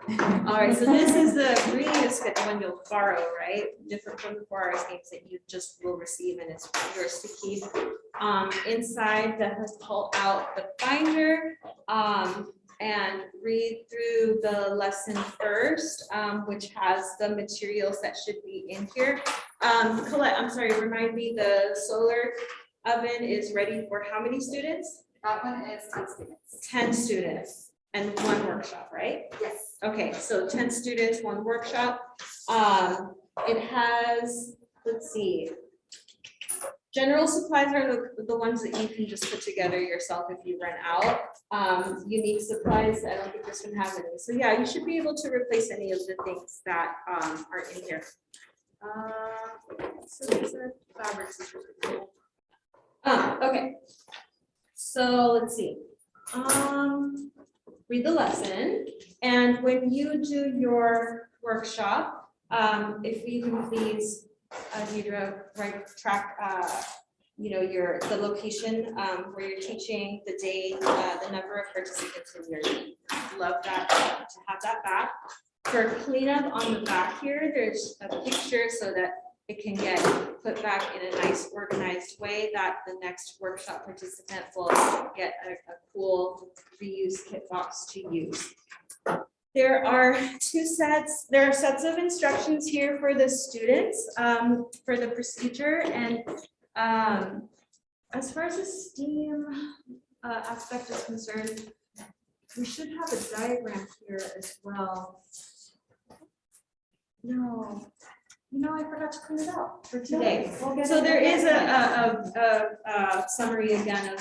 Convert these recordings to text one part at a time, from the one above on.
All right, so this is the ReUse kit, the one you'll borrow, right? Different from the 4 hours games that you just will receive and it's yours to keep. Inside that has pulled out the binder and read through the lesson first, which has the materials that should be in here. Colette, I'm sorry, remind me, the solar oven is ready for how many students? That one is 10 students. 10 students and 1 workshop, right? Yes. Okay, so 10 students, 1 workshop. It has, let's see, general supplies are the ones that you can just put together yourself if you run out. Unique supplies, I don't think this one has any. So yeah, you should be able to replace any of the things that are in here. So these are fabrics. Okay, so let's see. Read the lesson, and when you do your workshop, if you can please, Deidre, track, you know, the location where you're teaching, the date, the number of participants in your team. Love that to have that back. For cleanup on the back here, there's a picture so that it can get put back in a nice organized way that the next workshop participant will get a cool ReUse kit box to use. There are 2 sets. There are sets of instructions here for the students for the procedure. And as far as the STEAM aspect is concerned, we should have a diagram here as well. No. You know, I forgot to print it out for today. So there is a summary again of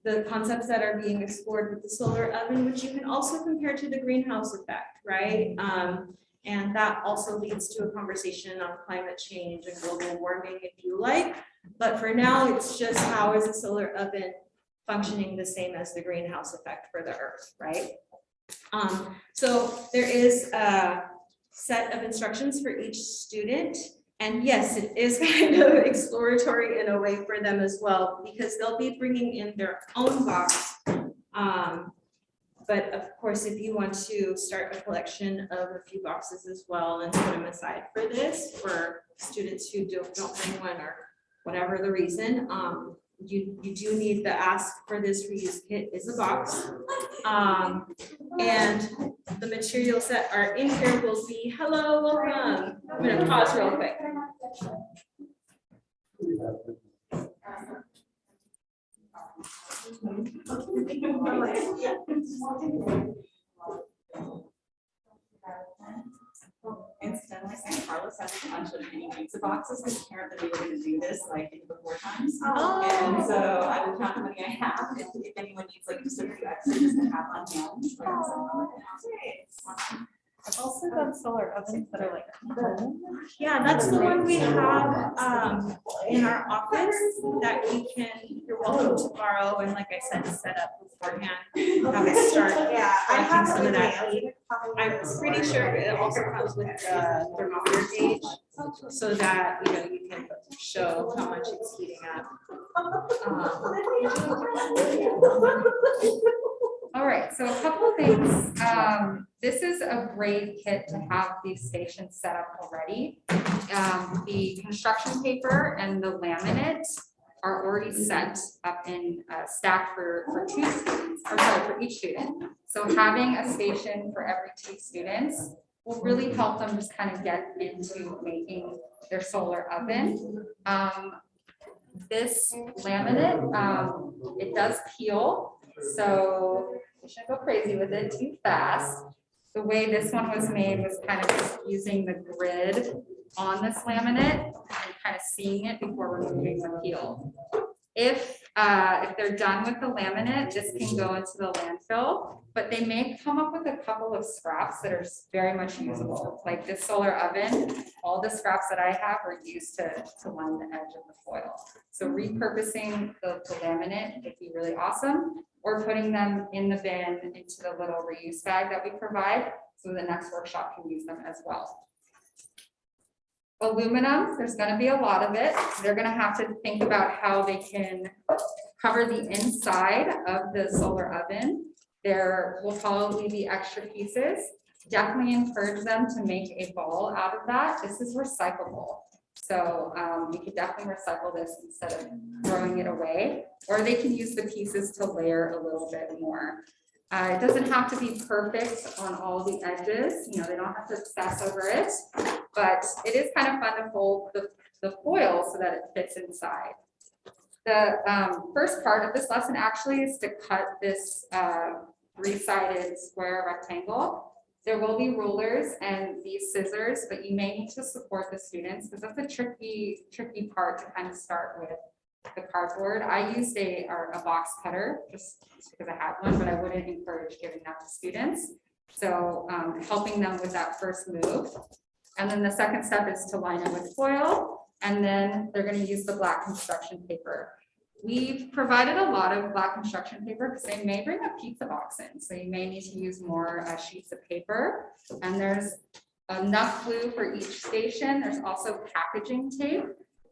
the concepts that are being explored with the solar oven, which you can also compare to the greenhouse effect, right? And that also leads to a conversation on climate change and global warming, if you like. But for now, it's just how is the solar oven functioning the same as the greenhouse effect for the Earth, right? So there is a set of instructions for each student. And yes, it is kind of exploratory in a way for them as well, because they'll be bringing in their own box. But of course, if you want to start a collection of a few boxes as well and put them aside for this, for students who don't bring one or whatever the reason, you do need the ask for this ReUse kit is a box. And the materials that are in here will be, hello, welcome. I'm gonna pause real quick. Incidentally, St. Carlos has a bunch of mini pizza boxes because apparently we were going to do this like in before times. Oh. And so I will count how many I have. If anyone needs like just a few extra just to have on hand. I've also done solar ovens that are like home. Yeah, that's the one we have in our office that we can, you're welcome to borrow and like I said, set up beforehand. Have it start. Yeah, I have some of that. it. I'm pretty sure it also comes with a thermometer gauge so that, you know, you can show how much it's heating up. All right, so a couple of things. This is a great kit to have these stations set up already. The construction paper and the laminate are already set up in stacked for 2 students, or sorry, for each student. So having a station for every 2 students will really help them just kind of get into making their solar oven. This laminate, it does peel, so you shouldn't go crazy with it too fast. The way this one was made was kind of just using the grid on this laminate and kind of seeing it before removing the peel. If they're done with the laminate, this can go into the landfill, but they may come up with a couple of scraps that are very much usable. Like this solar oven, all the scraps that I have are used to line the edge of the foil. So repurposing the laminate would be really awesome, or putting them in the bin into the little ReUse bag that we provide, so the next workshop can use them as well. Aluminum, there's going to be a lot of it. They're going to have to think about how they can cover the inside of the solar oven There will probably be extra pieces. Definitely encourage them to make a ball out of that. This is recyclable. So we could definitely recycle this instead of throwing it away, or they can use the pieces to layer a little bit more. It doesn't have to be perfect on all the edges. You know, they don't have to obsess over it, but it is kind of fun to fold the foil so that it fits inside. The first part of this lesson actually is to cut this three-sided square rectangle. There will be rulers and these scissors, but you may need to support the students because that's a tricky part to kind of start with the cardboard. I used a box cutter just because I had one, but I wouldn't encourage giving that to students. So helping them with that first move. And then the second step is to line it with foil, and then they're going to use the black construction paper. We've provided a lot of black construction paper because they may bring a pizza box in. So you may need to use more sheets of paper. And there's enough glue for each station. There's also packaging tape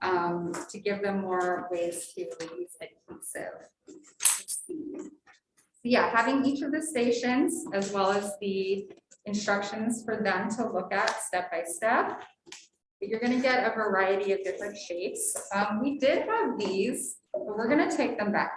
to give them more ways to use adhesive. Let's see. So yeah, having each of the stations as well as the instructions for them to look at step by step. But you're going to get a variety of different shapes. We did have these, but we're going to take them back.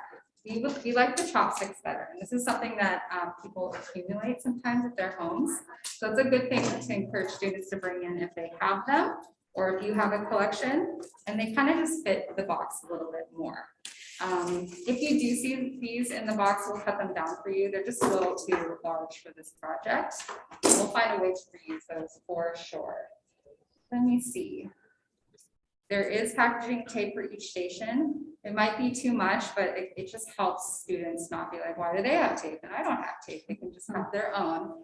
We like the chopsticks better. And this is something that people accumulate sometimes at their homes. So it's a good thing to encourage students to bring in if they have them, or if you have a collection, and they kind of just fit the box a little bit more. If you do see these in the box, we'll cut them down for you. They're just a little too large for this project. We'll find a way to reuse those for sure. Let me see. There is packaging tape for each station. It might be too much, but it just helps students not be like, why do they have tape and I don't have tape? They can just have their own.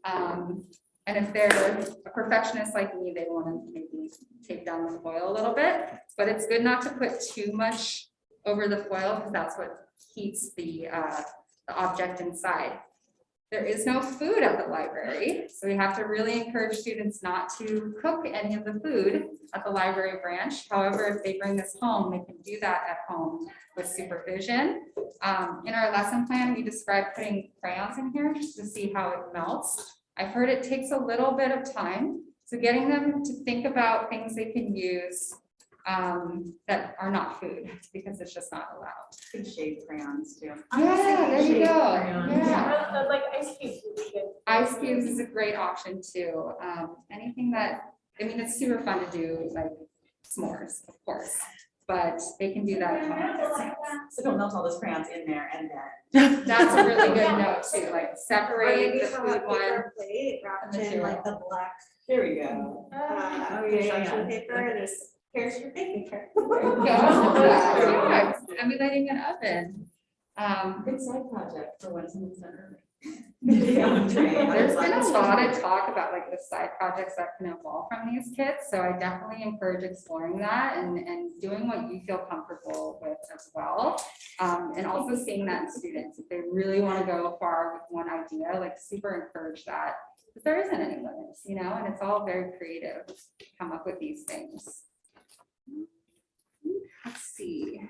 And if they're a perfectionist like me, they want to maybe tape down the foil a little bit, but it's good not to put too much over the foil because that's what heats the object inside. There is no food at the library, so we have to really encourage students not to cook any of the food at the library branch. However, if they bring this home, they can do that at home with supervision. In our lesson plan, we described putting crayons in here just to see how it melts. I've heard it takes a little bit of time, so getting them to think about things they can use that are not food, because it's just not allowed. Good shade crayons too. Yeah, there you go. Yeah. Like ice cubes would be good. Ice cubes is a great option too. Anything that, I mean, it's super fun to do, like s'mores, of course, but they can do that at home. So don't melt all those crayons in there and then. That's a really good note too, like separate the food one. Plate wrapped in material. like the black There we go. construction paper, and there's here's your baking tray. There you go. Yeah, emulating an oven. Good side project for when someone's done early. There's been a lot of talk about like the side projects that can evolve from these kits. So I definitely encourage exploring that and doing what you feel comfortable with as well. And also seeing that in students, if they really want to go far with one idea, like super encourage that. But there isn't any limits, you know, and it's all very creative to come up with these things. Let's see.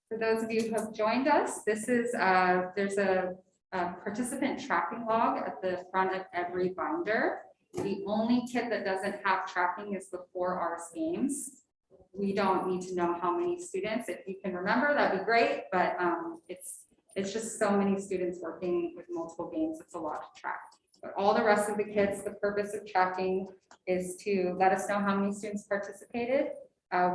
For those of you who have joined us, this is there's a participant tracking log at the front of every binder. The only kit that doesn't have tracking is the 4Rs games. We don't need to know how many students. If you can remember, that'd be great, but it's just so many students working with multiple games. It's a lot to track. But all the rest of the kits, the purpose of tracking is to let us know how many students participated.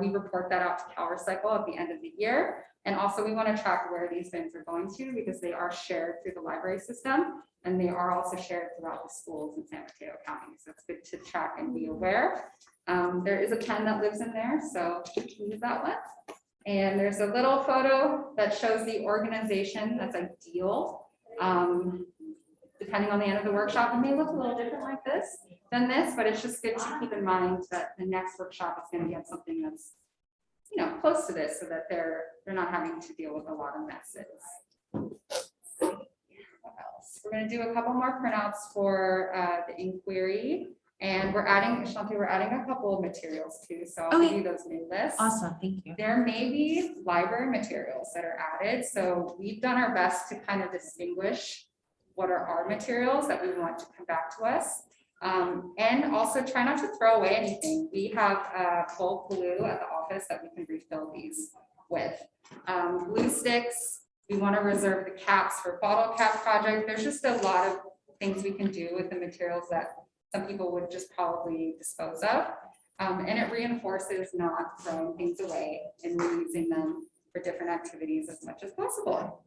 We report that out to CalRecycle at the end of the year. And also we want to track where these bins are going to, because they are shared through the library system and they are also shared throughout the schools in San Mateo County. So it's good to track and be aware. There is a pen that lives in there, so use that one. And there's a little photo that shows the organization that's ideal. Depending on the end of the workshop, it may look a little different like this than this, but it's just good to keep in mind that the next workshop is going to get something that's, you know, close to this, so that they're not having to deal with a lot of messes. What else? We're going to do a couple more printouts for the inquiry, and we're adding, Shanti, we're adding a couple of materials too, so I'll give you those new lists. Awesome, thank you. There may be library materials that are added, so we've done our best to kind of distinguish what are our materials that we want to come back to us. And also try not to throw away anything. We have bulk glue at the office that we can refill these with. Glue sticks, we want to reserve the caps for bottle cap project. There's just a lot of things we can do with the materials that some people would just probably dispose of. And it reinforces not throwing things away and reusing them for different activities as much as possible.